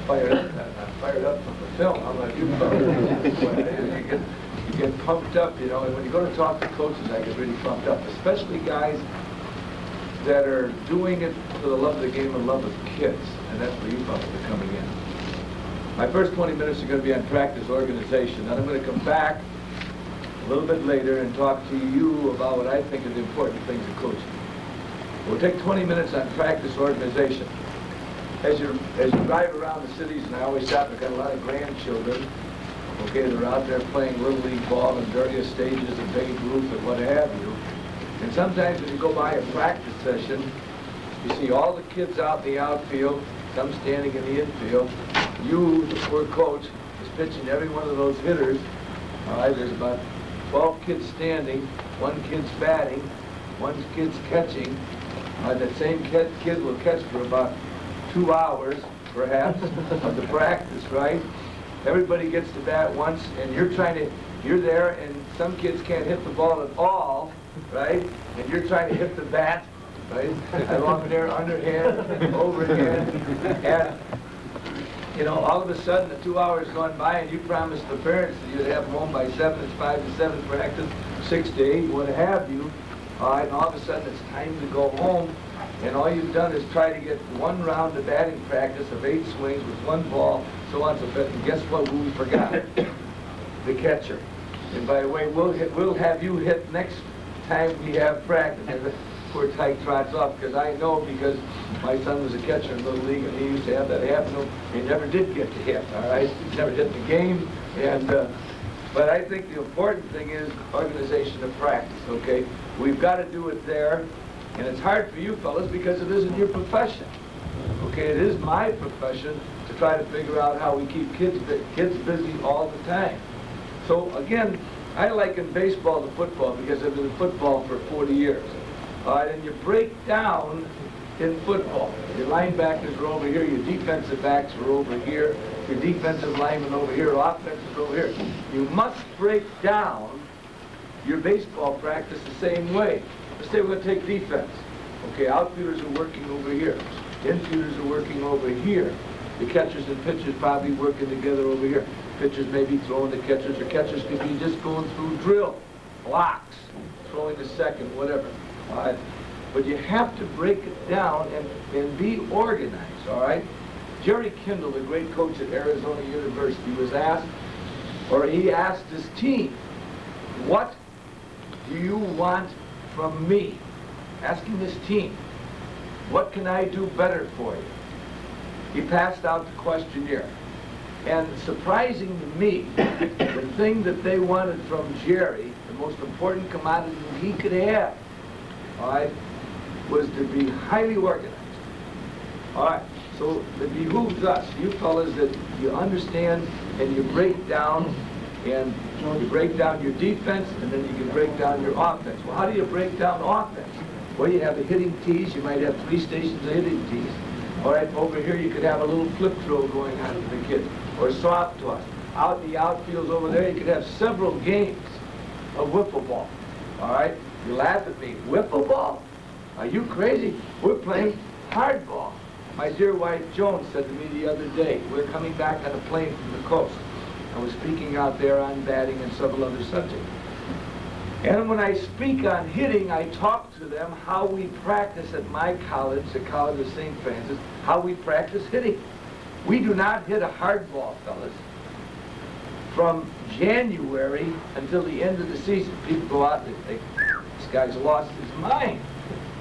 fired up. I'm fired up from the film. How about you fellas? You get pumped up, you know, and when you go to talk to coaches, I get really pumped up, especially guys that are doing it for the love of the game and love of kids, and that's where you fellas are coming in. My first 20 minutes are going to be on practice organization, and I'm going to come back a little bit later and talk to you about what I think are the important things of coaching. We'll take 20 minutes on practice organization. As you drive around the cities, and I always stop, I've got a lot of grandchildren. Okay, they're out there playing Little League ball in various stages of Babe Ruth and what have you. And sometimes when you go by a practice session, you see all the kids out in the outfield, some standing in the infield. You, the poor coach, is pitching every one of those hitters. All right, there's about 12 kids standing, one kid's batting, one kid's catching. That same kid will catch for about 2 hours, perhaps, of the practice, right? Everybody gets to bat once, and you're there, and some kids can't hit the ball at all, right? And you're trying to hit the bat, right? Along there, underhand, overhand, and you know, all of a sudden, the 2 hours gone by, and you promised the parents that you'd have them home by 7. It's 5 to 7 practice, 6 to 8, what have you. All right, and all of a sudden, it's time to go home. And all you've done is try to get one round of batting practice of 8 swings with 1 ball, so on, so forth. And guess what we forgot? The catcher. And by the way, we'll have you hit next time we have practice. And the poor tyke trots off, because I know, because my son was a catcher in Little League, and he used to have that happen to him. He never did get to hit, all right? He never hit the game. And but I think the important thing is organization of practice, okay? We've got to do it there. And it's hard for you fellas because it isn't your profession. Okay, it is my profession to try to figure out how we keep kids busy all the time. So again, I liken baseball to football because I've been in football for 40 years. All right, and you break down in football. Your linebackers are over here, your defensive backs are over here, your defensive linemen over here, offensive over here. You must break down your baseball practice the same way. Let's say we're going to take defense. Okay, outfielders are working over here. Infielders are working over here. The catchers and pitchers probably working together over here. Pitchers may be throwing to catchers, or catchers could be just going through drill, blocks, throwing to second, whatever. All right? But you have to break it down and be organized, all right? Jerry Kindle, the great coach at Arizona University, was asked, or he asked his team, what do you want from me? Asking his team, what can I do better for you? He passed out the questionnaire. And surprising to me, the thing that they wanted from Jerry, the most important commodity that he could have, all right, was to be highly organized. All right, so it behooves us, you fellas, that you understand and you break down, and you break down your defense, and then you can break down your offense. Well, how do you break down offense? Well, you have the hitting tees. You might have 3 stations of hitting tees. All right, over here you could have a little flip throw going on for the kids, or soft toss. Out in the outfields over there, you could have several games of wiffle ball. All right, you laugh at me. Wiffle ball? Are you crazy? We're playing hardball. My dear wife Joan said to me the other day, we're coming back on a plane from the coast. I was speaking out there on batting and several other subjects. And when I speak on hitting, I talk to them how we practice at my college, the College of St. Francis, how we practice hitting. We do not hit a hard ball, fellas, from January until the end of the season. People go out and think, this guy's lost his mind.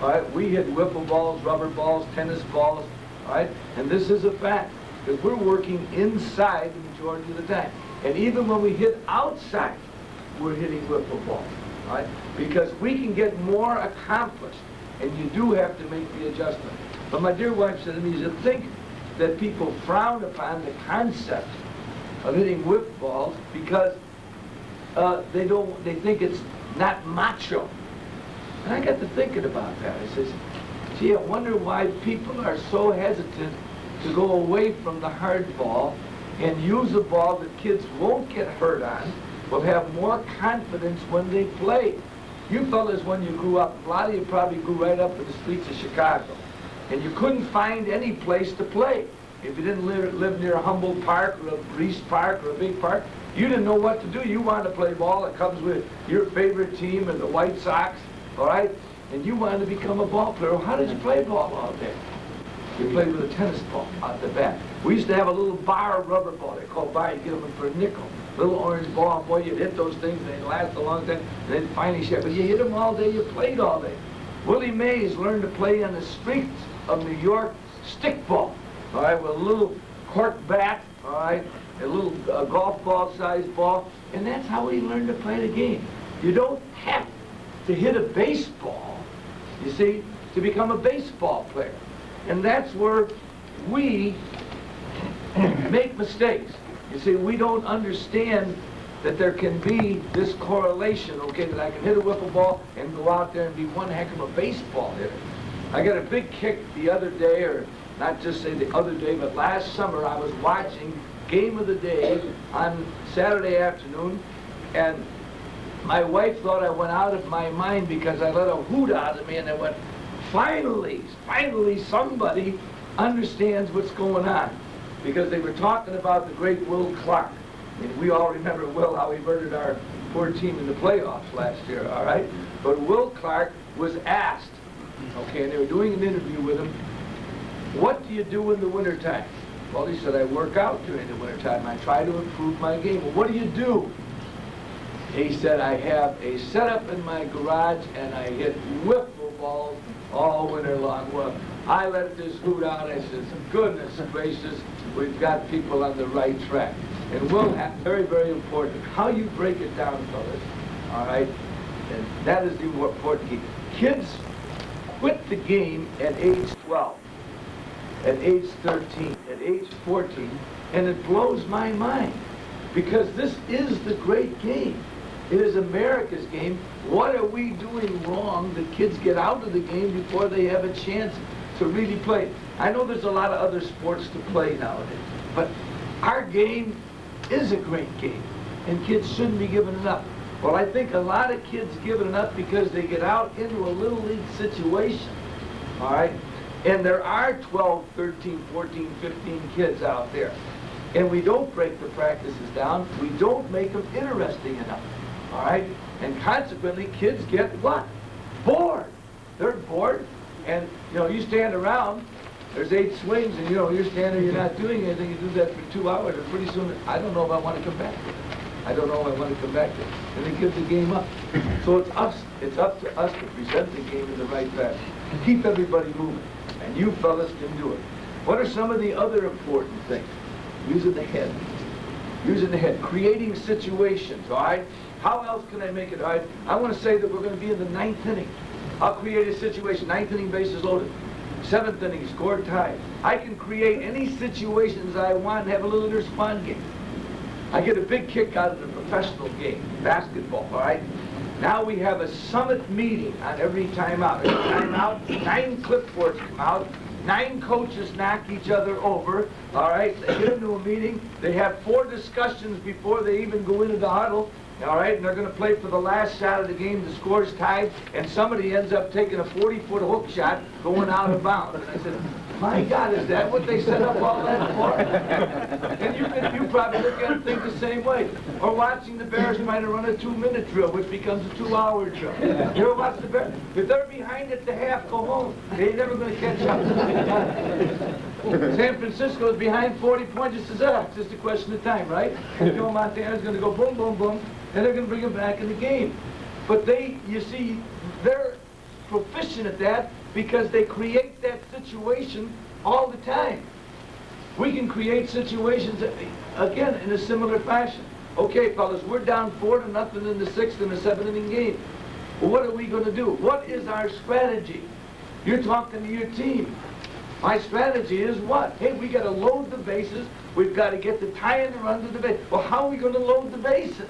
All right, we hit wiffle balls, rubber balls, tennis balls, all right? And this is a fact, because we're working inside the majority of the time. And even when we hit outside, we're hitting wiffle balls, all right? Because we can get more accomplished, and you do have to make the adjustment. But my dear wife said to me, you think that people frown upon the concept of hitting whip balls because they think it's not macho. And I got to thinking about that. I says, gee, I wonder why people are so hesitant to go away from the hard ball and use a ball that kids won't get hurt on, will have more confidence when they play. You fellas, when you grew up, a lot of you probably grew right up in the streets of Chicago, and you couldn't find any place to play. if you didn't live near a Humboldt Park or a Reese Park or a big park, you didn't know what to do. You wanted to play ball. It comes with your favorite team and the White Sox, all right? And you wanted to become a ball player. Well, how did you play ball all day? You played with a tennis ball out the bat. We used to have a little bar rubber ball. They called bar. You get them for a nickel. Little orange ball. Boy, you'd hit those things and they'd last a long time. And then finally shut. But you hit them all day. You played all day. Willie Mays learned to play on the streets of New York stickball. All right, with a little cork bat. All right, a little golf ball sized ball. And that's how he learned to play the game. You don't have to hit a baseball, you see, to become a baseball player. And that's where we make mistakes. You see, we don't understand that there can be this correlation, okay, that I can hit a wiffle ball and go out there and be one heck of a baseball hitter. I got a big kick the other day, or not just say the other day, but last summer I was watching Game of the Day on Saturday afternoon, and my wife thought I went out of my mind because I let a hoot out of me, and I went, finally somebody understands what's going on. Because they were talking about the great Will Clark. I mean, we all remember Will, how he murdered our poor team in the playoffs last year, all right? But Will Clark was asked, okay, and they were doing an interview with him, what do you do in the wintertime? Well, he said, I work out during the wintertime. I try to improve my game. Well, what do you do? He said, I have a setup in my garage and I hit wiffle balls all winter long. Well, I let this hoot out. I said, goodness gracious, we've got people on the right track. And we'll have very, very important how you break it down, fellas. All right? And that is the important key. Kids quit the game at age 12, at age 13, at age 14, and it blows my mind because this is the great game. It is America's game. What are we doing wrong that kids get out of the game before they have a chance to really play? I know there's a lot of other sports to play nowadays, but our game is a great game, and kids shouldn't be giving it up. Well, I think a lot of kids give it up because they get out into a little league situation, all right? And there are 12, 13, 14, 15 kids out there, and we don't break the practices down. We don't make them interesting enough. All right? And consequently, kids get what? Bored. They're bored. And, you know, you stand around, there's 8 swings, and, you know, you're standing, you're not doing anything. You do that for 2 hours, and pretty soon, I don't know if I want to come back to it. I don't know if I want to come back to it. And they give the game up. So it's up to us to present the game in the right fashion. Keep everybody moving. And you fellas can do it. What are some of the other important things? Using the head. Using the head. Creating situations, all right? How else can I make it? All right, I want to say that we're going to be in the 9th inning. I'll create a situation, 9th inning, bases loaded. 7th inning, score tie. I can create any situations I want and have a little Spahn game. I get a big kick out of the professional game, basketball, all right? Now we have a summit meeting on every timeout. Every timeout, 9 clipboards come out. 9 coaches knock each other over, all right? They get into a meeting. They have 4 discussions before they even go into the huddle. All right, and they're going to play for the last shot of the game. The score's tied, and somebody ends up taking a 40-foot hook shot going out of bounds. And I said, my God, is that what they set up all that for? And you probably look at it and think the same way. Or watching the Bears trying to run a 2-minute drill, which becomes a 2-hour drill. You ever watch the Bears? If they're behind at the half, go home. They ain't never going to catch up. San Francisco is behind 40 points. It says, it's just a question of time, right? Joe Montana's going to go boom, boom, boom. And they're going to bring him back in the game. But you see, they're proficient at that because they create that situation all the time. We can create situations, again, in a similar fashion. Okay, fellas, we're down 4-0 in the 6th and the 7th inning game. Well, what are we going to do? What is our strategy? You're talking to your team. My strategy is what? Hey, we got to load the bases. We've got to get the tie and the run to the base. Well, how are we going to load the bases?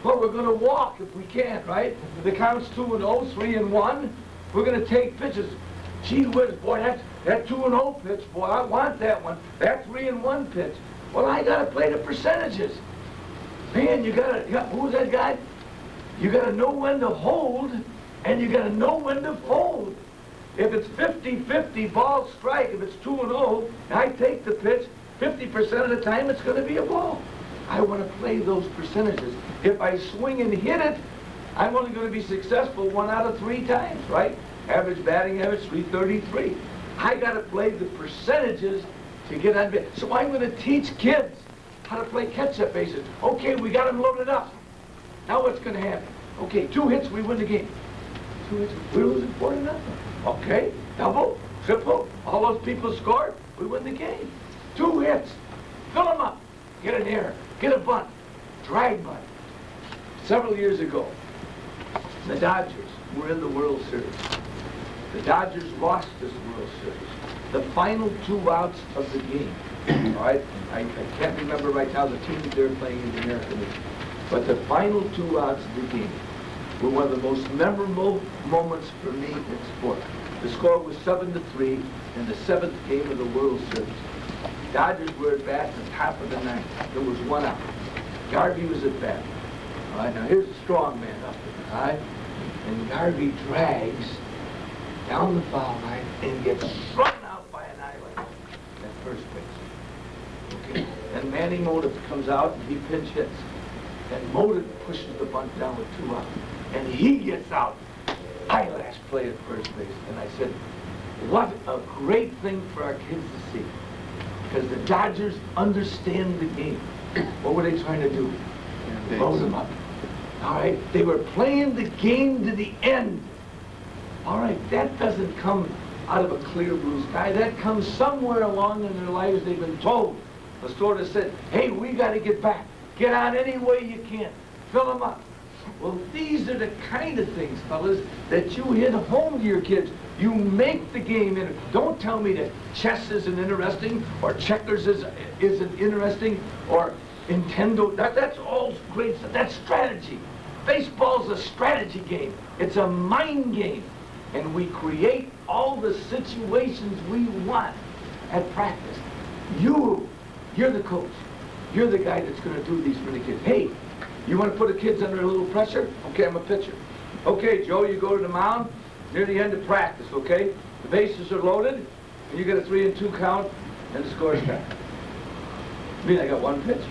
Well, we're going to walk if we can, right? The count's 2-0, 3-1. We're going to take pitches. Gee whiz, boy, that 2-0 pitch, boy, I want that one. That 3-1 pitch. Well, I got to play the percentages. Man, who's that guy? You got to know when to hold, and you got to know when to fold. If it's 50-50 ball strike, if it's 2-0, and I take the pitch, 50% of the time it's going to be a ball. I want to play those percentages. If I swing and hit it, I'm only going to be successful 1 out of 3 times, right? Average batting average, 333. I got to play the percentages to get on base. So I'm going to teach kids how to play catch-up bases. Okay, we got them loaded up. Now what's going to happen? Okay, 2 hits, we win the game. 2 hits, we're losing 4-0. Okay, double, triple, all those people scored, we win the game. 2 hits, fill them up, get an error, get a bunt, drag bunt. Several years ago, the Dodgers were in the World Series. The Dodgers lost this World Series. The final 2 outs of the game, all right? I can't remember right now the teams they're playing in the American League, but the final 2 outs of the game were one of the most memorable moments for me in sport. The score was 7-3 in the 7th game of the World Series. Dodgers were at bat at the top of the 9th. There was 1 out. Garvey was at bat. All right, now here's a strong man up there, all right? And Garvey drags down the foul line and gets thrown out by an island at first base. Okay, and Manny Moda comes out and he pinch hits. And Moda pushes the bunt down with 2 outs. And he gets out. Eyelash play at first base. And I said, what a great thing for our kids to see. Because the Dodgers understand the game. What were they trying to do? Load them up. All right? They were playing the game to the end. All right, that doesn't come out of a clear blue sky. That comes somewhere along in their lives they've been told. The sort of said, hey, we got to get back. Get on any way you can. Fill them up. Well, these are the kind of things, fellas, that you hit home to your kids. You make the game in. Don't tell me that chess isn't interesting, or checkers isn't interesting, or Nintendo. That's all great stuff. That's strategy. Baseball's a strategy game. It's a mind game. And we create all the situations we want at practice. You're the coach. You're the guy that's going to do these for the kids. Hey, you want to put the kids under a little pressure? Okay, I'm a pitcher. Okay, Joe, you go to the mound near the end of practice, okay? The bases are loaded, and you get a 3-2 count, and the score's cut. I mean, I got 1 pitch.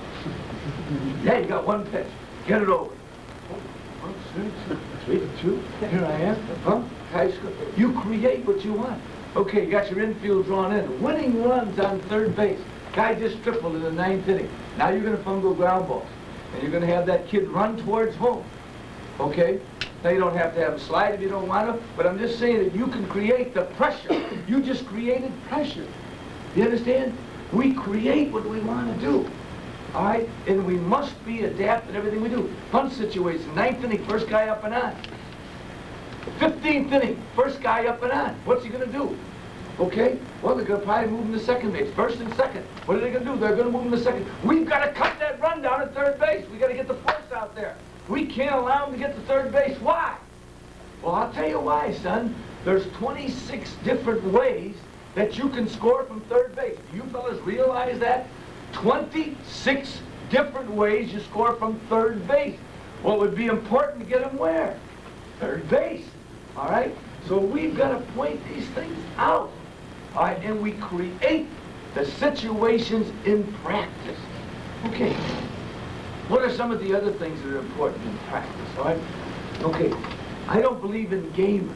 Yeah, you got 1 pitch. Get it over. 3-2. Here I am. Huh? High score. You create what you want. Okay, you got your infield drawn in. Winning runs on third base. Guy just tripled in the 9th inning. Now you're going to fungo ground balls. And you're going to have that kid run towards home. Okay? Now you don't have to have him slide if you don't want to, but I'm just saying that you can create the pressure. You just created pressure. You understand? We create what we want to do. All right? And we must be adept at everything we do. Punt situation, 9th inning, first guy up and on. 15th inning, first guy up and on. What's he going to do? Okay? Well, they're going to probably move him to second base, first and second. What are they going to do? They're going to move him to second. We've got to cut that run down at third base. We've got to get the force out there. We can't allow him to get to third base. Why? Well, I'll tell you why, son. There's 26 different ways that you can score from third base. Do you fellas realize that? 26 different ways you score from third base. Well, it would be important to get them where? Third base. All right? So we've got to point these things out. All right? And we create the situations in practice. Okay. What are some of the other things that are important in practice? All right? Okay. I don't believe in gamers.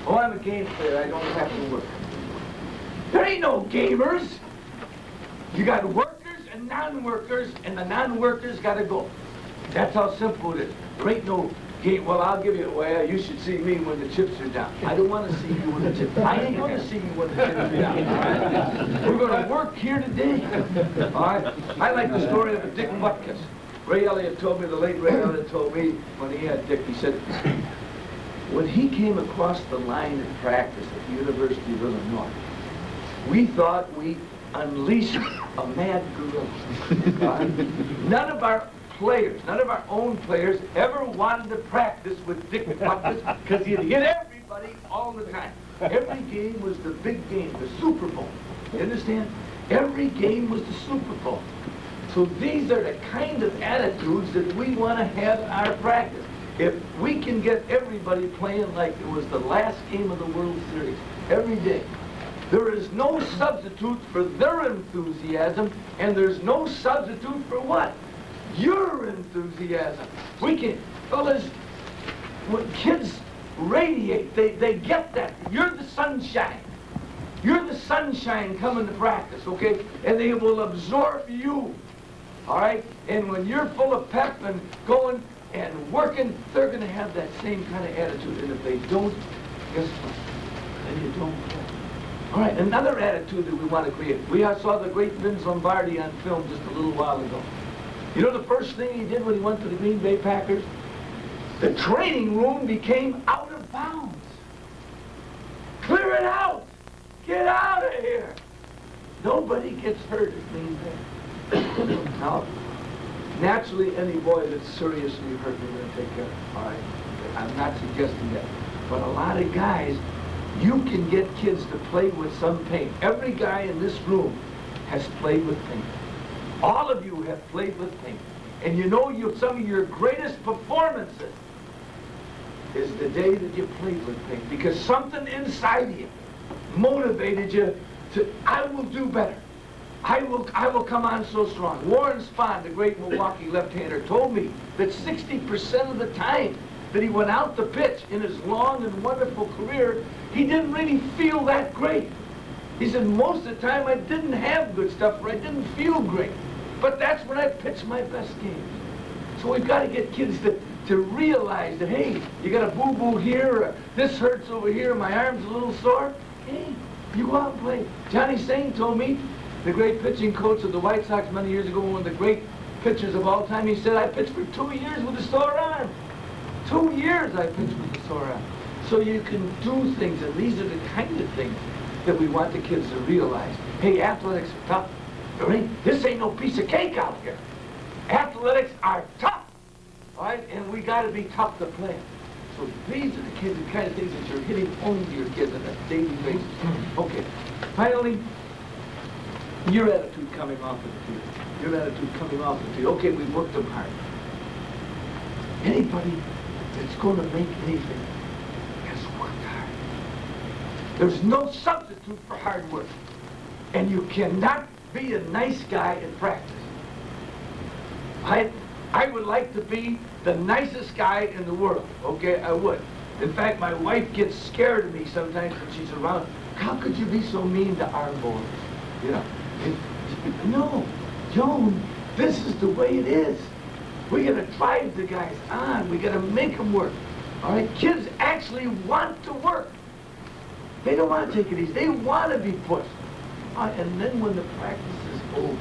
Oh, I'm a game player. I don't have to work. There ain't no gamers. You got workers and non-workers, and the non-workers got to go. That's how simple it is. There ain't no game. Well, I'll give you a way. You should see me when the chips are down. I don't want to see you when the chips are down. I ain't going to see you when the chips are down. All right? We're going to work here today. All right? I like the story of Dick Butkus. Ray Elliott told me, the late Ray Elliott told me when he had Dick, he said, when he came across the line in practice at the University of Illinois, we thought we unleashed a mad gorilla. None of our players, none of our own players ever wanted to practice with Dick Butkus because he'd hit everybody all the time. Every game was the big game, the Super Bowl. You understand? Every game was the Super Bowl. So these are the kind of attitudes that we want to have in our practice. If we can get everybody playing like it was the last game of the World Series every day, there is no substitute for their enthusiasm, and there's no substitute for what? Your enthusiasm. We can, fellas, when kids radiate, they get that. You're the sunshine. You're the sunshine coming to practice, okay? And they will absorb you, all right? And when you're full of pep and going and working, they're going to have that same kind of attitude. And if they don't, guess what? Then you don't play. All right, another attitude that we want to create. We saw the great Vince Lombardi on film just a little while ago. You know the first thing he did when he went to the Green Bay Packers? The training room became out of bounds. Clear it out. Get out of here. Nobody gets hurt at Green Bay. Now, naturally, any boy that's seriously hurt, we're going to take care of. All right? I'm not suggesting that. But a lot of guys, you can get kids to play with some pain. Every guy in this room has played with pain. All of you have played with pain. And you know some of your greatest performances is the day that you played with pain. Because something inside you motivated you to, I will do better. I will come on so strong. Warren Spahn, the great Milwaukee left-hander, told me that 60% of the time that he went out the pitch in his long and wonderful career, he didn't really feel that great. He said, most of the time I didn't have good stuff or I didn't feel great. But that's when I pitched my best games. So we've got to get kids to realize that, hey, you got a boo-boo here, or this hurts over here, my arm's a little sore. Hey, you go out and play. Johnny Sain told me, the great pitching coach of the White Sox many years ago, one of the great pitchers of all time, he said, I pitched for 2 years with a sore arm. 2 years I pitched with a sore arm. So you can do things, and these are the kind of things that we want the kids to realize. Hey, athletics are tough. This ain't no piece of cake out here. Athletics are tough. All right? And we got to be tough to play. So these are the kids, the kind of things that you're hitting home to your kids on a daily basis. Okay. Finally, your attitude coming off of the field. Your attitude coming off the field. Okay, we've worked them hard. Anybody that's going to make anything has worked hard. There's no substitute for hard work. And you cannot be a nice guy in practice. I would like to be the nicest guy in the world. Okay, I would. In fact, my wife gets scared of me sometimes when she's around. How could you be so mean to our boys? You know? No, Joan, this is the way it is. We got to drive the guys on. We got to make them work. All right? Kids actually want to work. They don't want to take it easy. They want to be pushed. And then when the practice is over,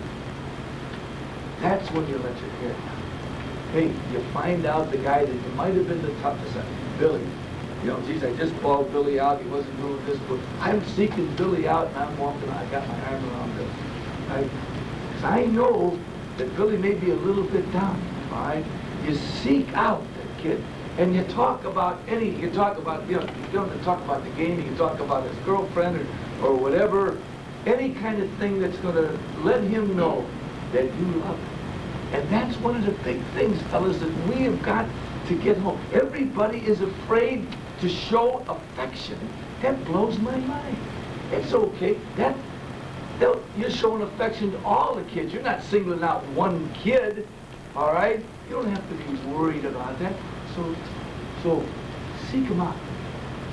that's when you let your hair down. Hey, you find out the guy that might have been the toughest, Billy. You know, geez, I just balled Billy out. He wasn't doing this, but I'm seeking Billy out, and I'm walking. I got my arm around Billy. Because I know that Billy may be a little bit down. All right, you seek out that kid, and you talk about you talk about, you know, you don't talk about the game. You can talk about his girlfriend or whatever, any kind of thing that's going to let him know that you love him. And that's one of the big things, fellas, that we have got to get home. Everybody is afraid to show affection. That blows my mind. It's okay. You're showing affection to all the kids. You're not singling out one kid, all right? You don't have to be worried about that. So seek them out.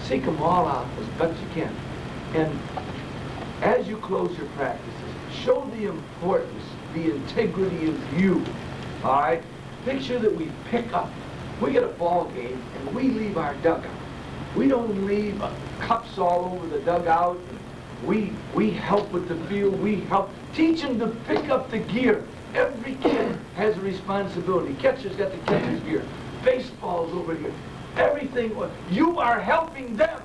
Seek them all out as best you can. And as you close your practices, show the importance, the integrity of you, all right? Picture that we pick up. We get a ball game, and we leave our dugout. We don't leave cups all over the dugout. We help with the field. We help. Teach them to pick up the gear. Every kid has a responsibility. Catcher's got the catcher's gear. Baseball's over here. Everything. You are helping them.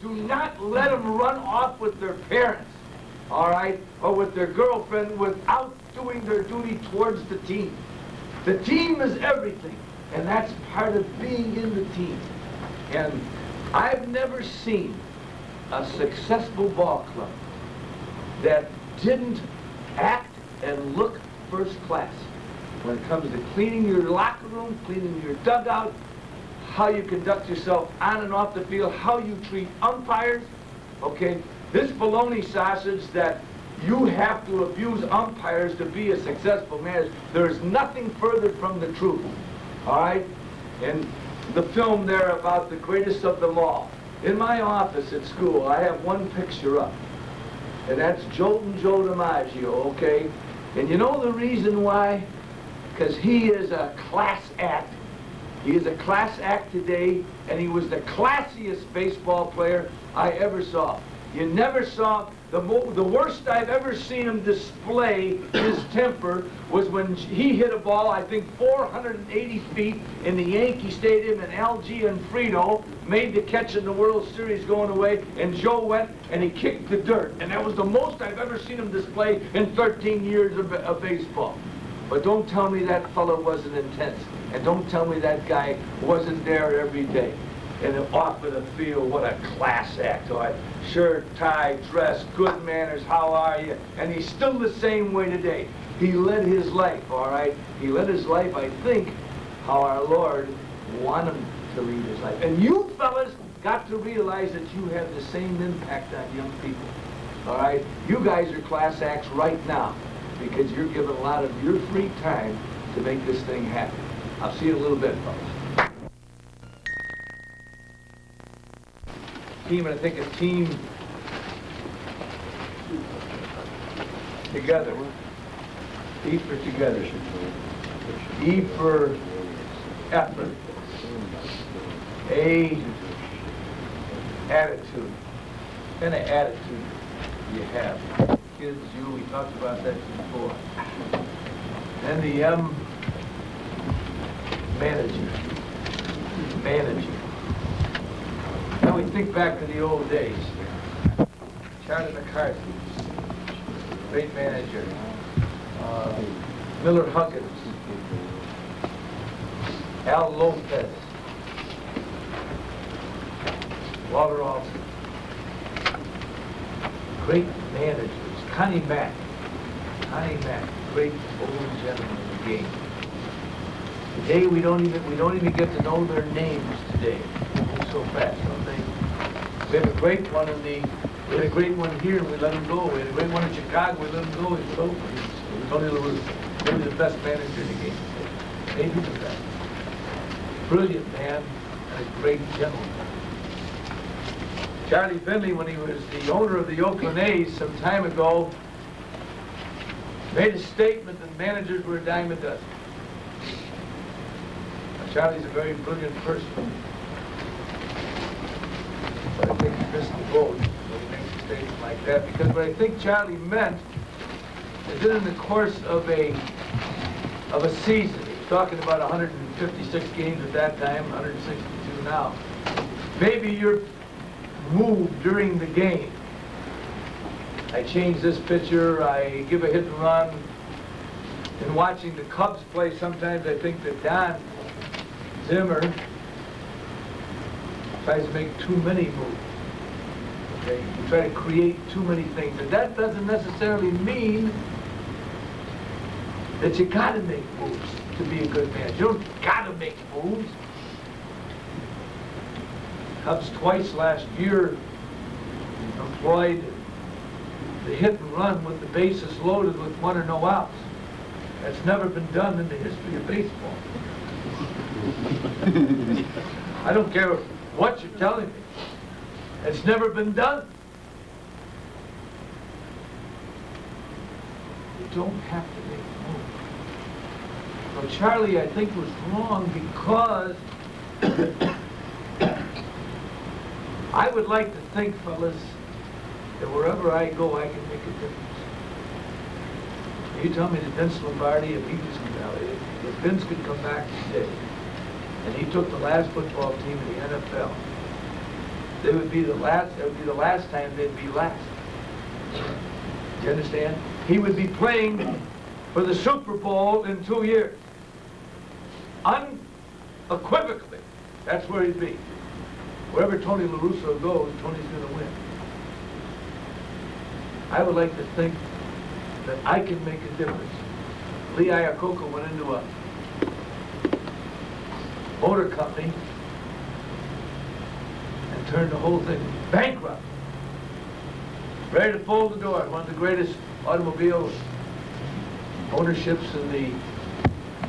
Do not let them run off with their parents, all right, or with their girlfriend without doing their duty towards the team. The team is everything, and that's part of being in the team. And I've never seen a successful ball club that didn't act and look first class when it comes to cleaning your locker room, cleaning your dugout, how you conduct yourself on and off the field, how you treat umpires, okay? This bologna sausage that you have to abuse umpires to be a successful manager, there's nothing further from the truth, all right? And the film there about the greatest of them all. In my office at school, I have one picture up, and that's Joltin' Joe DiMaggio, okay? And you know the reason why? Because he is a class act. He is a class act today, and he was the classiest baseball player I ever saw. You never saw, the worst I've ever seen him display his temper was when he hit a ball, I think 480 feet in the Yankee Stadium, and Al Gianfrido made the catch in the World Series going away, and Joe went and he kicked the dirt. And that was the most I've ever seen him display in 13 years of baseball. But don't tell me that fellow wasn't intense. And don't tell me that guy wasn't there every day. And off of the field, what a class act. All right. Shirt, tie, dress, good manners, how are you? And he's still the same way today. He led his life, all right? He led his life, I think, how our Lord wanted him to lead his life. And you fellas got to realize that you have the same impact on young people, all right? You guys are class acts right now because you're giving a lot of your free time to make this thing happen. I'll see you in a little bit, fellas. Team, and I think a team together. E for together. E for effort. A, attitude. What kind of attitude do you have? Kids, you, we talked about that before. And the M, manager. Manager. Now we think back to the old days. Charlie McCarthy, great manager. Miller Huggins, Al Lopez, Walter Alston. Great managers. Connie Mack, great old gentleman in the game. Today we don't even get to know their names today. So fast, don't they? We had a great one we had a great one here and we let him go. We had a great one in Chicago, we let him go. He's over. Tony La Russa, maybe the best manager in the game. Maybe the best. Brilliant man and a great gentleman. Charlie Finley, when he was the owner of the Oakland A's some time ago, made a statement that managers were a dime a dozen. Now, Charlie's a very brilliant person. But I think he missed the boat when he makes a statement like that, because what I think Charlie meant is that in the course of a season, he was talking about 156 games at that time, 162 now. Maybe your move during the game. I change this pitcher, I give a hit and run. In watching the Cubs play, sometimes I think that Don Zimmer tries to make too many moves. Okay? You try to create too many things. And that doesn't necessarily mean that you gotta make moves to be a good manager. You don't gotta make moves. Cubs twice last year employed the hit and run with the bases loaded with one or no outs. That's never been done in the history of baseball. I don't care what you're telling me. It's never been done. You don't have to make moves. Well, Charlie, I think, was wrong because I would like to think, fellas, that wherever I go, I can make a difference. You tell me that Vince Lombardi, if Vince could come back today, and he took the last football team in the NFL, that would be the last time they'd be last. Do you understand? He would be playing for the Super Bowl in 2 years. Unequivocally, that's where he'd be. Wherever Tony La Russa goes, Tony's going to win. I would like to think that I can make a difference. Lee Iacocca went into a motor company turned the whole thing bankrupt. Ready to fold the door. One of the greatest automobile ownerships in the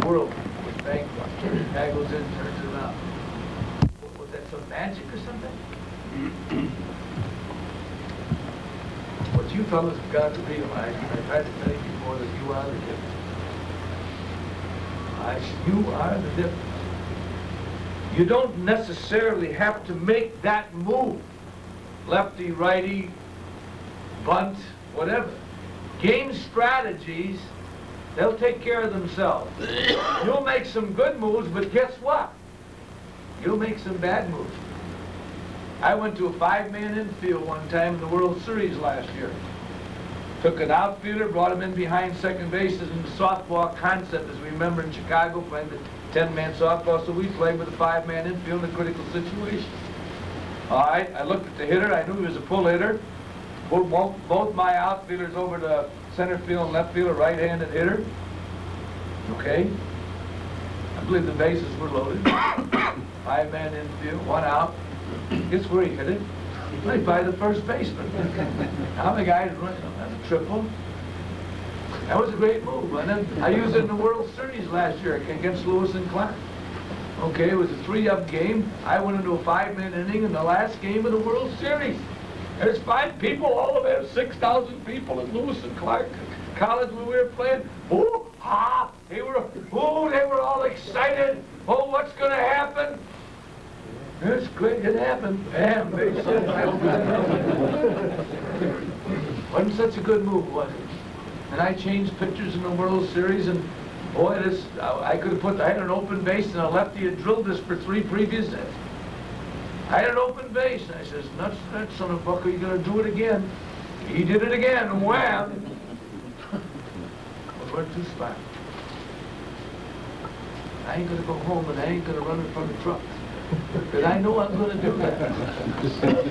world was bankrupt. Guy goes in, turns it around. Was that some magic or something? What you fellas have got to realize, and I've tried to tell you before, that you are the difference. You are the difference. You don't necessarily have to make that move. Lefty, righty, bunt, whatever. Game strategies, they'll take care of themselves. You'll make some good moves, but guess what? You'll make some bad moves. I went to a 5-man infield one time in the World Series last year. Took an outfielder, brought him in behind second base as in the softball concept, as we remember in Chicago, playing the 10-man softball, so we played with a 5-man infield in a critical situation. All right, I looked at the hitter. I knew he was a pull hitter. Both my outfielders over to center field and left field, a right-handed hitter. Okay. I believe the bases were loaded. 5-man infield, 1 out. Guess where he hit it? He played by the first baseman. How many guys running? That's a triple. That was a great move, wasn't it? I used it in the World Series last year against Lewis and Clark. Okay, it was a 3-up game. I went into a 5-man inning in the last game of the World Series. There's 5 people, all of it, 6,000 people at Lewis and Clark College when we were playing. Ooh, ha! They were all excited. Oh, what's going to happen? It's great, it happened. Bam, base hit. Wasn't such a good move, was it? And I changed pitchers in the World Series, and boy, I could have I had an open base, and a lefty had drilled this for 3 previous days. I had an open base, and I says, nuts, that son of a bucker, you're going to do it again. He did it again, and wham! Well, we're too Spahn. I ain't going to go home, and I ain't going to run in front of trucks. Because I know I'm going to do that.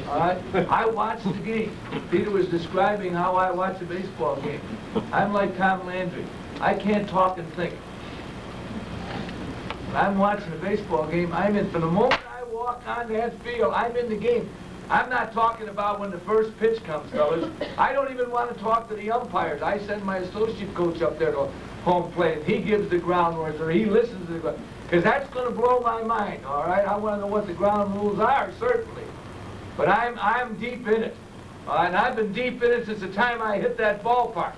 All right? I watched the game. Peter was describing how I watch a baseball game. I'm like Tom Landry. I can't talk and think. When I'm watching a baseball game, I'm in. From the moment I walk on that field, I'm in the game. I'm not talking about when the first pitch comes, fellas. I don't even want to talk to the umpires. I send my associate coach up there to home plate, and he gives the ground rules, or he listens to the ground. Because that's going to blow my mind, all right? I want to know what the ground rules are, certainly. But I'm deep in it. And I've been deep in it since the time I hit that ballpark.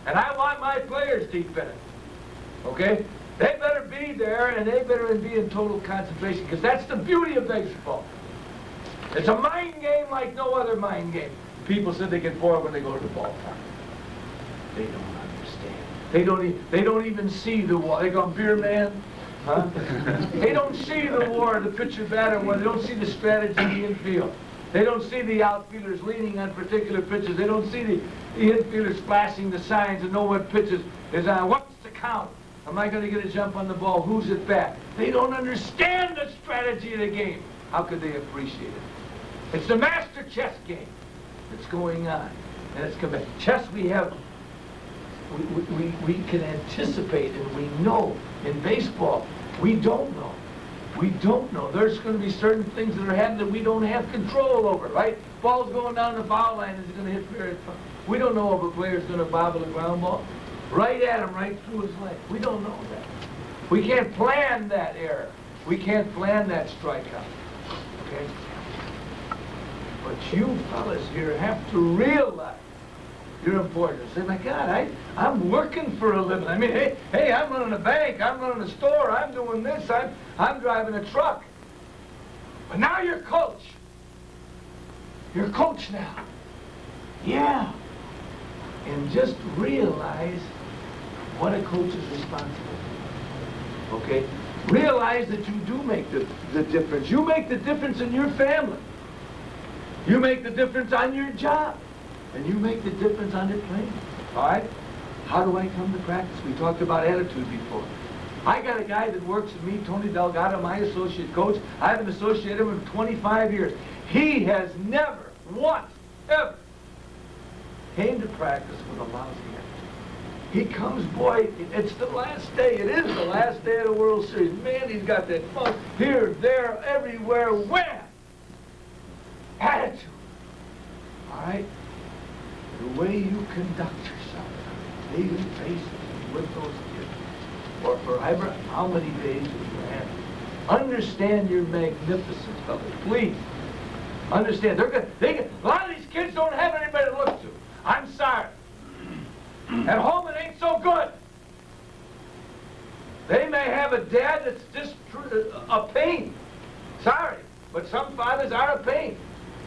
And I want my players deep in it. Okay? They better be there, and they better be in total concentration, because that's the beauty of baseball. It's a mind game like no other mind game. People said they get bored when they go to the ballpark. They don't understand. They don't even see the war. They go, beer man. Huh? They don't see the war, the pitcher-batter war. They don't see the strategy in the infield. They don't see the outfielders leaning on particular pitches. They don't see the infielders flashing the signs and know what pitches is on. What's the count? Am I going to get a jump on the ball? Who's at bat? They don't understand the strategy of the game. How could they appreciate it? It's the master chess game that's going on. And it's coming. Chess we have, we can anticipate and we know. In baseball, we don't know. We don't know. There's going to be certain things that are happening that we don't have control over, right? Ball's going down the foul line. Is it going to hit fair? We don't know if a player's going to bobble a ground ball right at him, right through his leg. We don't know that. We can't plan that error. We can't plan that strikeout. Okay? But you fellas here have to realize you're important. Say, my God, I'm working for a living. I mean, hey, I'm running a bank, I'm running a store, I'm doing this, I'm driving a truck. But now you're coach. You're coach now. Yeah. And just realize what a coach is responsible for. Okay? Realize that you do make the difference. You make the difference in your family. You make the difference on your job. And you make the difference on your plane. All right? How do I come to practice? We talked about attitude before. I got a guy that works with me, Tony Delgado, my associate coach. I've been associated with him for 25 years. He has never, once, ever came to practice with a lousy attitude. He comes, boy, it's the last day. It is the last day of the World Series. Man, he's got that fun here, there, everywhere, wham! all right? The way you conduct yourself on a daily basis with those kids, or forever, how many days will you have? Understand your magnificence, fellas, please. Understand, a lot of these kids don't have anybody to look to. I'm sorry. At home it ain't so good. They may have a dad that's just a pain. Sorry, but some fathers are a pain.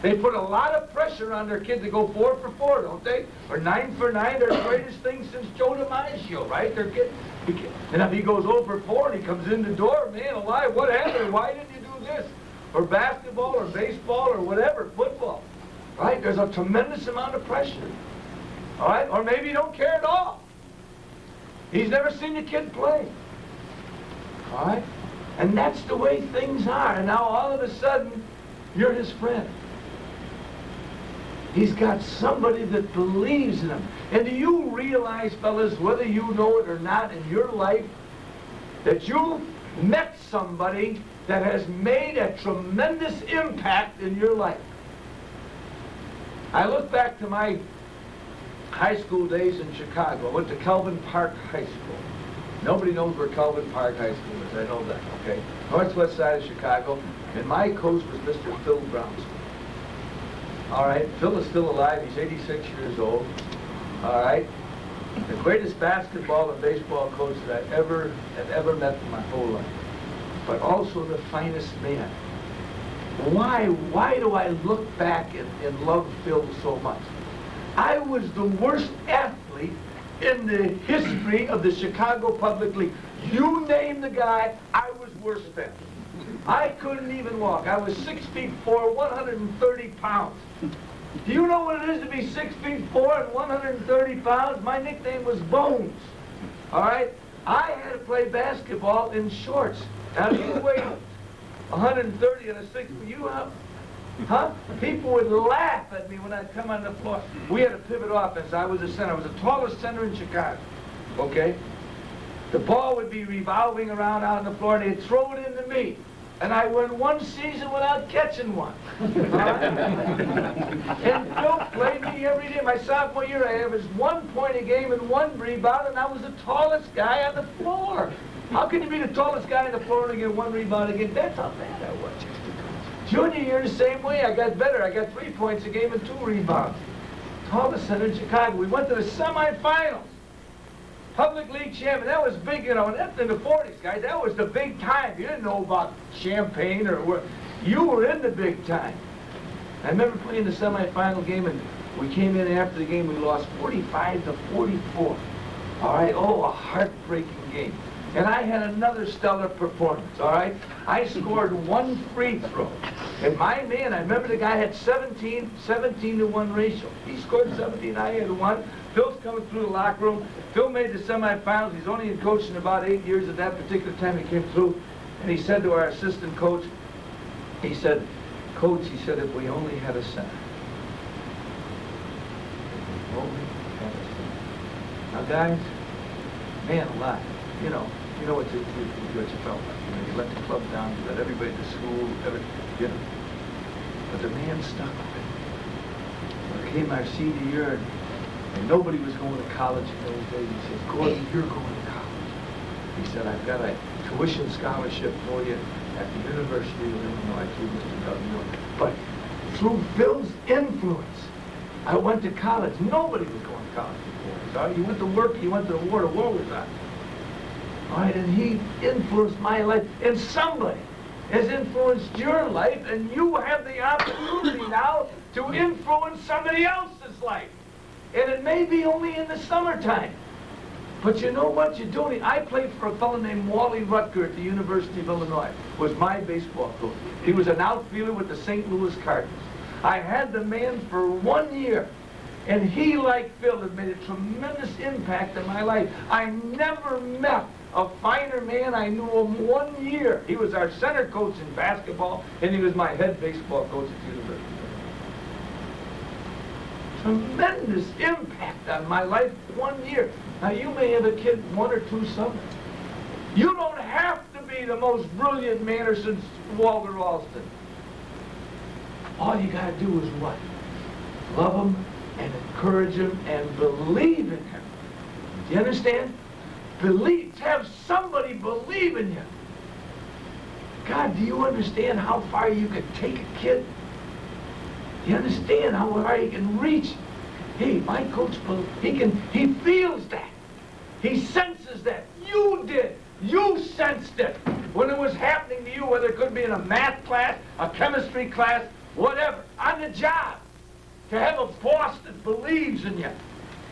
They put a lot of pressure on their kids to go 4 for 4, don't they? Or 9 for 9, they're the greatest thing since Joe DiMaggio, right? Their kid, and if he goes 0 for 4 and he comes in the door, man alive, what happened? Why didn't you do this? Or basketball, or baseball, or whatever, football, right? There's a tremendous amount of pressure, all right? Or maybe you don't care at all. He's never seen your kid play, all right? And that's the way things are. And now all of a sudden, you're his friend. He's got somebody that believes in him. And do you realize, fellas, whether you know it or not in your life, that you met somebody that has made a tremendous impact in your life? I look back to my high school days in Chicago. I went to Calvin Park High School. Nobody knows where Calvin Park High School is. I know that, okay? Northwest side of Chicago. And my coach was Mr. Phil Brownson. All right, Phil is still alive. He's 86 years old. All right, the greatest basketball and baseball coach that I have ever met in my whole life, but also the finest man. Why do I look back and love Phil so much? I was the worst athlete in the history of the Chicago Public League. You name the guy, I was worse than. I couldn't even walk. I was 6 feet 4, 130 pounds. Do you know what it is to be 6 feet 4 and 130 pounds? My nickname was Bones. All right? I had to play basketball in shorts. Now, you weigh 130 and a 6 foot, you up? Huh? People would laugh at me when I'd come on the floor. We had a pivot offense. I was a center. I was the tallest center in Chicago. Okay? The ball would be revolving around out on the floor, and they'd throw it into me. And I went one season without catching one. And Phil played me every day. My sophomore year, I averaged 1 point a game and 1 rebound, and I was the tallest guy on the floor. How can you be the tallest guy on the floor and get 1 rebound a game? That's how bad I was. Junior year, the same way. I got better. I got 3 points a game and 2 rebounds. Tallest center in Chicago. We went to the semifinals. Public League champion. That was big, you know, in the 40s, guys. That was the big time. You didn't know about champagne or where. You were in the big time. I remember playing the semifinal game, and we came in after the game. We lost 45-44. All right? Oh, a heartbreaking game. And I had another stellar performance, all right? I scored 1 free throw. And my man, I remember the guy had 17 to 1 ratio. He scored 17, I had 1. Phil's coming through the locker room. Phil made the semifinals. He's only been coaching about 8 years. At that particular time, he came through, and he said to our assistant coach, he said, Coach, he said, if we only had a center. Only had a center. Now, guys, man alive, you know what you felt like. You know, you let the club down, you let everybody to school, you know. But the man stuck with it. When it came our senior year, and nobody was going to college in those days, he said, Gordie, you're going to college. He said, I've got a tuition scholarship for you at the University of Illinois through Mr. W. But through Phil's influence, I went to college. Nobody was going to college before. All right? You went to work, you went to the war was on. All right, and he influenced my life. And somebody has influenced your life, and you have the opportunity now to influence somebody else's life. And it may be only in the summertime. But you know what you're doing? I played for a fellow named Wally Rutger at the University of Illinois. Was my baseball coach. He was an outfielder with the St. Louis Cardinals. I had the man for 1 year. And he, like Phil, has made a tremendous impact in my life. I never met a finer man. I knew him 1 year. He was our center coach in basketball, and he was my head baseball coach at the university. Tremendous impact on my life 1 year. Now, you may have a kid 1 or 2 summers. You don't have to be the most brilliant man since Walter Alston. All you got to do is what? love him and encourage him and believe in him. Do you understand? Believe. Have somebody believe in you. God, do you understand how far you can take a kid? Do you understand how far you can reach? Hey, my coach, he feels that. He senses that. You did. You sensed it when it was happening to you, whether it could be in a math class, a chemistry class, whatever, on the job. To have a boss that believes in you,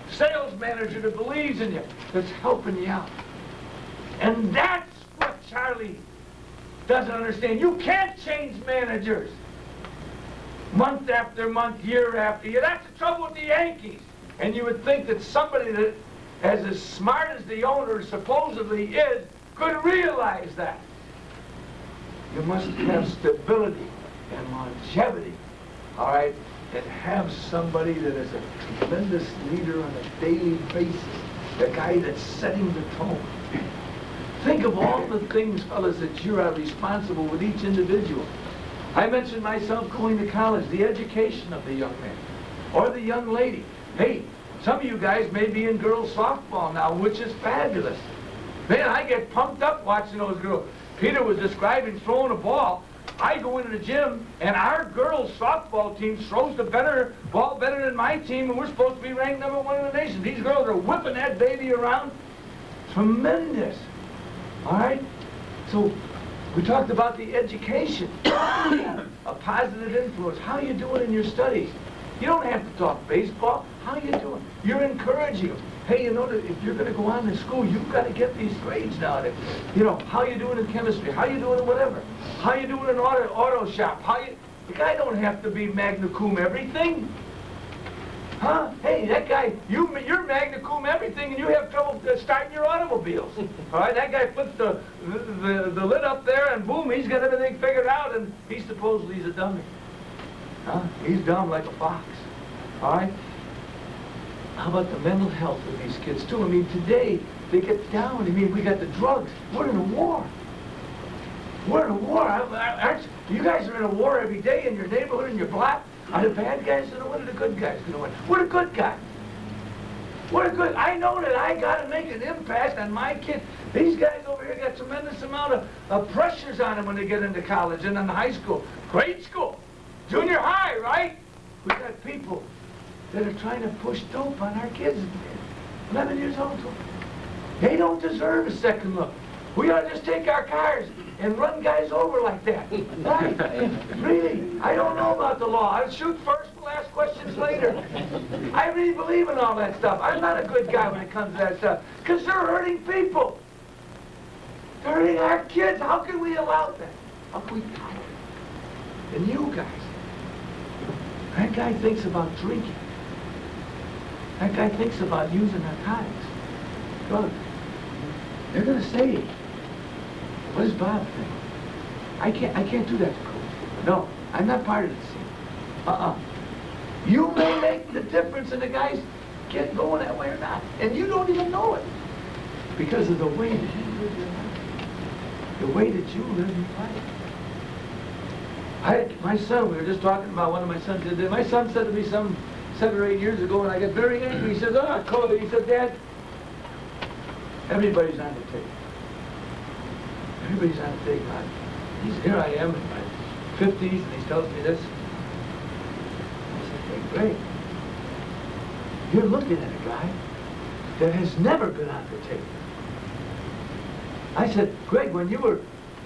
sales manager that believes in you, that's helping you out. And that's what Charlie doesn't understand. You can't change managers month after month, year after year. That's the trouble with the Yankees. And you would think that somebody that as smart as the owner supposedly is could realize that. You must have stability and longevity, all right, and have somebody that is a tremendous leader on a daily basis, the guy that's setting the tone. Think of all the things, fellas, that you are responsible with each individual. I mentioned myself going to college, the education of the young man or the young lady. Hey, some of you guys may be in girls softball now, which is fabulous. Man, I get pumped up watching those girls. Peter was describing throwing a ball. I go into the gym, and our girls softball team throws the ball better than my team, and we're supposed to be ranked #1 in the nation. These girls are whipping that baby around. Tremendous. All right? So we talked about the education, a positive influence. How you doing in your studies? You don't have to talk baseball. How you doing? You're encouraging them. Hey, you know that if you're going to go on to school, you've got to get these grades now. You know, how you doing in chemistry? How you doing in whatever? How you doing in auto shop? The guy don't have to be magna cum everything. Huh? Hey, that guy, you're magna cum everything, and you have trouble starting your automobiles. All right, that guy flips the lid up there, and boom, he's got everything figured out, and he's a dummy. Huh? He's dumb like a fox. All right? How about the mental health of these kids, too? I mean, today, they get down. I mean, we got the drugs. We're in a war. We're in a war. You guys are in a war every day in your neighborhood, in your block. Are the bad guys going to win or the good guys going to win? We're the good guys. We're the good. I know that I got to make an impact on my kids. These guys over here got tremendous amount of pressures on them when they get into college and in high school. Grade school. Junior high, right? We got people that are trying to push dope on our kids. 11 years old. They don't deserve a second look. We ought to just take our cars and run guys over like that. Right? Really? I don't know about the law. I'll shoot first, we'll ask questions later. I really believe in all that stuff. I'm not a good guy when it comes to that stuff. Because they're hurting people. They're hurting our kids. How can we allow that? How can we tolerate it? And you guys, that guy thinks about drinking. That guy thinks about using narcotics, drugs. They're going to say, what does Bob think? I can't do that to Coach. No, I'm not part of this scene. You may make the difference in the guys getting going that way or not. And you don't even know it. Because of the way that you live your life. The way that you live your life. My son, we were just talking about one of my sons the other day. My son said to me some 7 or 8 years ago, and I got very angry. He said, Coach, he said, Dad, everybody's on the tape. Everybody's on the tape. Here I am in my 50s, and he tells me this. I said, hey, Greg, you're looking at a guy that has never been on the tape. I said, Greg, when you were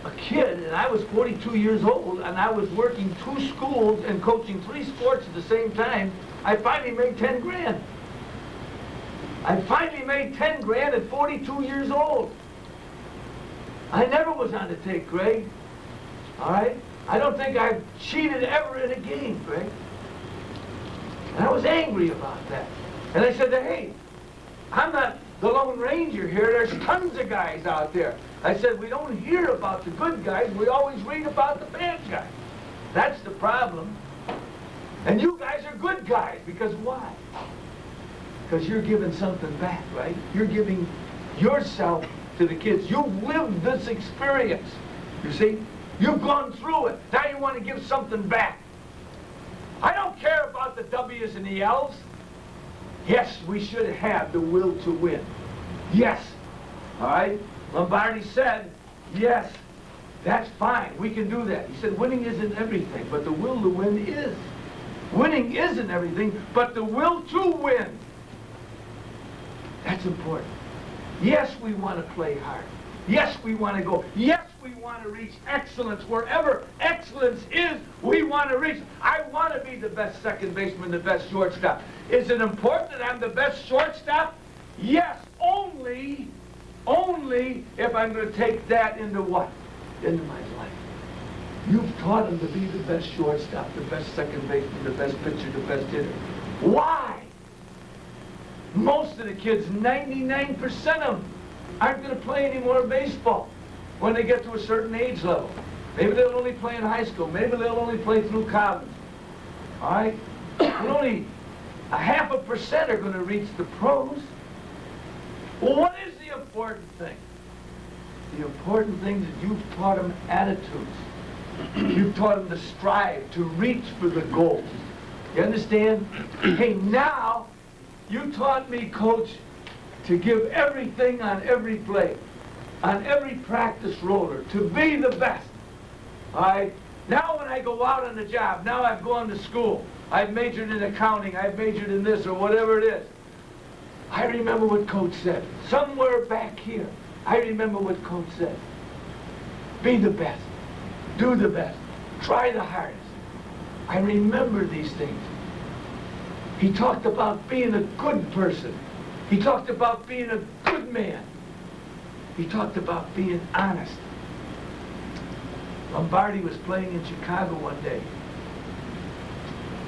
a kid, and I was 42 years old, and I was working 2 schools and coaching 3 sports at the same time, I finally made 10 grand. I finally made 10 grand at 42 years old. I never was on the tape, Greg. All right? I don't think I've cheated ever in a game, Greg. And I was angry about that. And I said, hey, I'm not the Lone Ranger here. There's tons of guys out there. I said, we don't hear about the good guys. We always read about the bad guys. That's the problem. And you guys are good guys. Because why? Because you're giving something back, right? You're giving yourself to the kids. You've lived this experience. You see? You've gone through it. Now you want to give something back. I don't care about the W Lombardi is in the Elves. Yes, we should have the will to win. Yes. All right? Lombardi said, yes, that's fine. We can do that. He said, winning isn't everything, but the will to win is. Winning isn't everything, but the will to win. That's important. Yes, we want to play hard. Yes, we want to go. Yes, we want to reach excellence. Wherever excellence is, we want to reach. I want to be the best second baseman, the best shortstop. Is it important that I'm the best shortstop? Yes, only if I'm going to take that into what? Into my life. You've taught them to be the best shortstop, the best second baseman, the best pitcher, the best hitter. Why? Most of the kids, 99% of them, aren't going to play any more baseball when they get to a certain age level. Maybe they'll only play in high school. Maybe they'll only play through college. All right? But only 0.5% are going to reach the pros. Well, what is the important thing? The important thing is that you've taught them attitudes. You've taught them to strive, to reach for the goals. You understand? Hey, now, you taught me, Coach, to give everything on every play, on every practice roller, to be the best. All right? Now when I go out on the job, now I've gone to school, I've majored in accounting, I've majored in this or whatever it is. I remember what Coach said. Somewhere back here, I remember what Coach said. Be the best. Do the best. Try the hardest. I remember these things. He talked about being a good person. He talked about being a good man. He talked about being honest. Lombardi was playing in Chicago one day.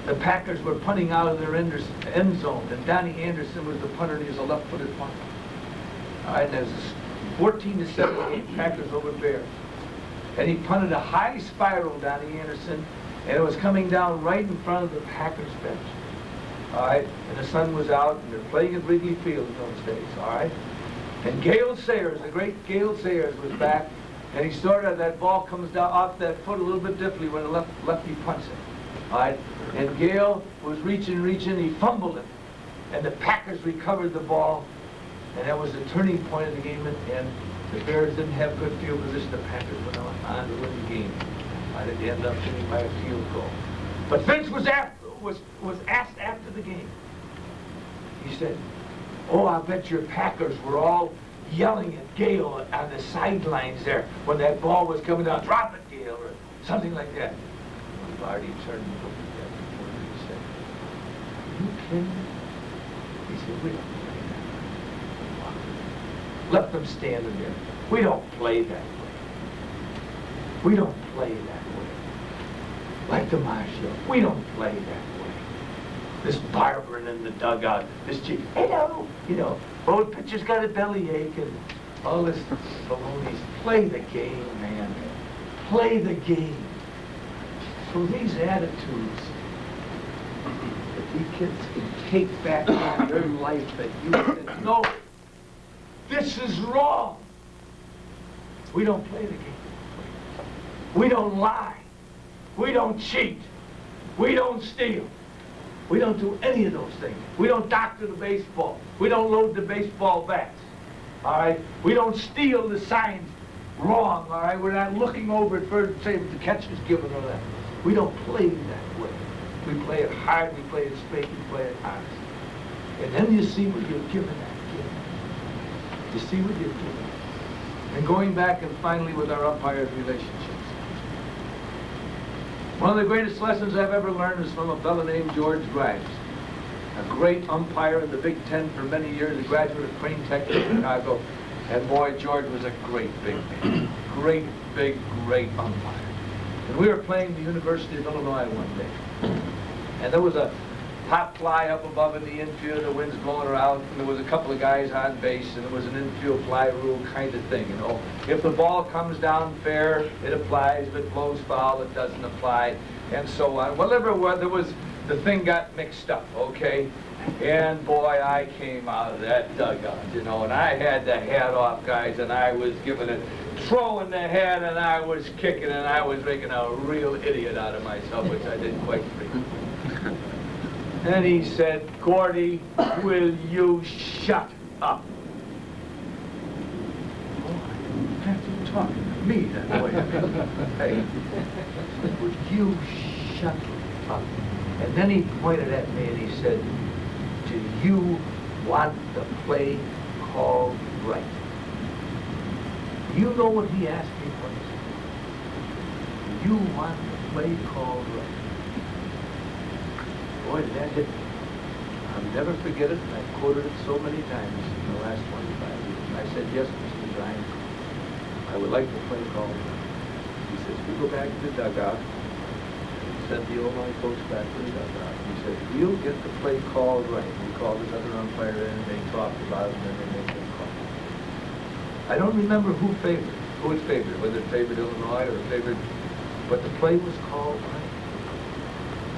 The Packers were punting out of their end zone, and Donnie Anderson was the punter, and he was a left-footed punter. All right, and it was 14-7 game, Packers over Bears. And he punted a high spiral, Donnie Anderson, and it was coming down right in front of the Packers bench. All right, and the sun was out, and they're playing at Wrigley Field in those days, all right? And Gale Sayers, the great Gale Sayers, was back, and he started, that ball comes down off that foot a little bit differently when the lefty punts it, all right? And Gale was reaching, he fumbled it, and the Packers recovered the ball, and that was the turning point of the game, and the Bears didn't have good field position. The Packers went on to win the game. They ended up winning by a field goal. But Vince was asked after the game. He said, oh, I bet your Packers were all yelling at Gale on the sidelines there when that ball was coming down. Drop it, Gale, or something like that. Lombardi turned and looked at that reporter and he said, are you kidding me? He said, we don't play that way. Let them stand in there. We don't play that way. We don't play that way. Like DiMaggio, we don't play that way. This barbering in the dugout, this chick, hello, you know, oh, the pitcher's got a bellyache and all this baloney. Play the game, man. Play the game. So these attitudes that these kids can take back in their life that you said, no, this is wrong. We don't play the game. We don't lie. We don't cheat. We don't steal. We don't do any of those things. We don't doctor the baseball. We don't load the baseball bats. All right? We don't steal the signs wrong. All right? We're not looking over it for say the catcher's giving or that. We don't play that way. We play it hard. We play it straight. We play it honest. And then you see what you're giving that kid. You see what you're giving. And going back and finally with our umpires' relationships. One of the greatest lessons I've ever learned is from a fellow named George Grimes, a great umpire in the Big Ten for many years, a graduate of Crane Tech in Chicago. And boy, George was a great big man. Great, big, great umpire. And we were playing the University of Illinois one day. And there was a pop fly up above in the infield, the wind's blowing around, and there was a couple of guys on base, and there was an infield fly rule kind of thing, you know. If the ball comes down fair, it applies. If it blows foul, it doesn't apply, and so on. Whatever there was, the thing got mixed up, okay? And boy, I came out of that dugout, you know, and I had the hat off, guys, and I was giving it, throwing the hat, and I was kicking, and I was making a real idiot out of myself, which I didn't quite frequently. And he said, Gordie, will you shut up? Oh, after talking to me that way. Hey, would you shut up? And then he pointed at me and he said, do you want the play called right? You know what he asked me once? Do you want the play called right? Boy, did that hit me. I'll never forget it, and I've quoted it so many times in the last 25 years. And I said, yes, Mr. Bryan, I would like the play called right. He says, we go back to the dugout. He sent the old line coach back to the dugout. He said, we'll get the play called right. We called this other umpire in, and they talked about it, and then they made them call. I don't remember who it favored, whether it favored Illinois or it favored, but the play was called right.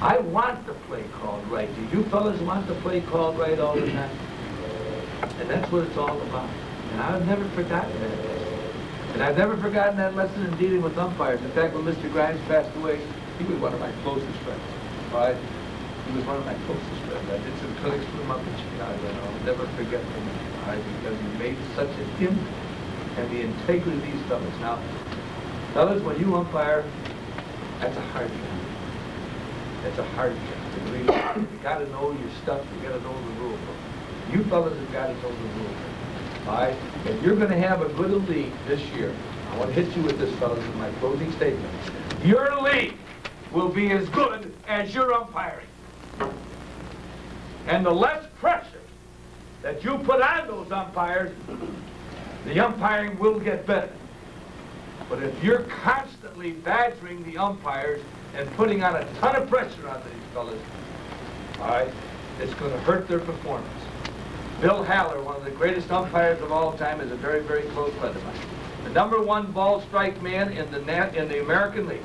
I want the play called right. Do you fellas want the play called right all the time? And that's what it's all about. And I've never forgotten that lesson. And I've never forgotten that lesson in dealing with umpires. In fact, when Mr. Grimes passed away, he was one of my closest friends. All right? He was one of my closest friends. I did some clinics with him up in Chicago, and I'll never forget him. All right? Because he made such an impact. And the integrity of these fellas. Now, fellas, when you umpire, that's a hard job. That's a hard job. You got to know your stuff. You got to know the rule book. You fellas have got to know the rule book. All right? If you're going to have a good league this year, I want to hit you with this, fellas, in my closing statement. Your league will be as good as your umpiring. And the less pressure that you put on those umpires, the umpiring will get better. But if you're constantly badgering the umpires and putting on a ton of pressure on these fellas, all right, it's going to hurt their performance. Bill Haller, one of the greatest umpires of all time, is a very, very close friend of mine. The #1 ball strike man in the American League.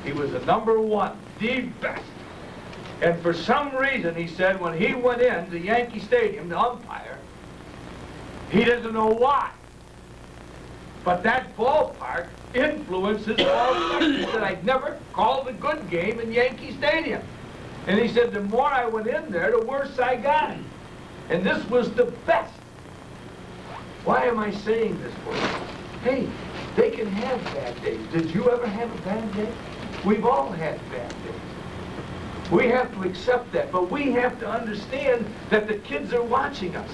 He was the #1, the best. And for some reason, he said, when he went into Yankee Stadium, the umpire, he doesn't know why. But that ballpark influences ball strike. He said, I'd never called a good game in Yankee Stadium. And he said, the more I went in there, the worse I got. And this was the best. Why am I saying this for you? Hey, they can have bad days. Did you ever have a bad day? We've all had bad days. We have to accept that, but we have to understand that the kids are watching us.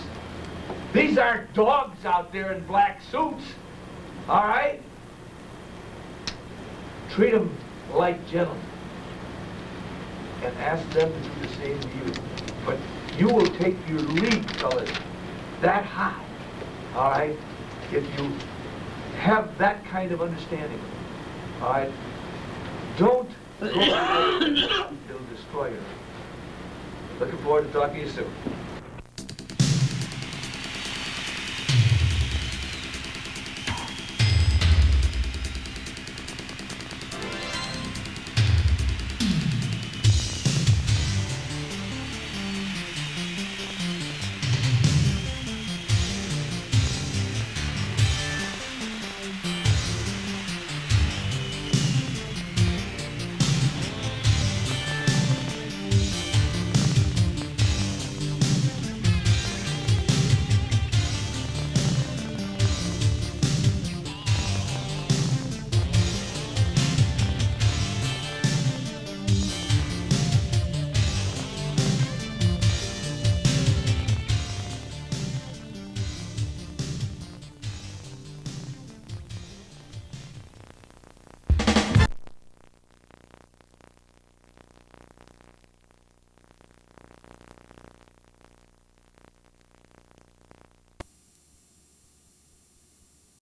These aren't dogs out there in black suits. All right? Treat them like gentlemen and ask them to do the same to you. But you will take your league, fellas, that high, all right, if you have that kind of understanding. All right? Don't go out there. It'll destroy you. Looking forward to talking to you soon.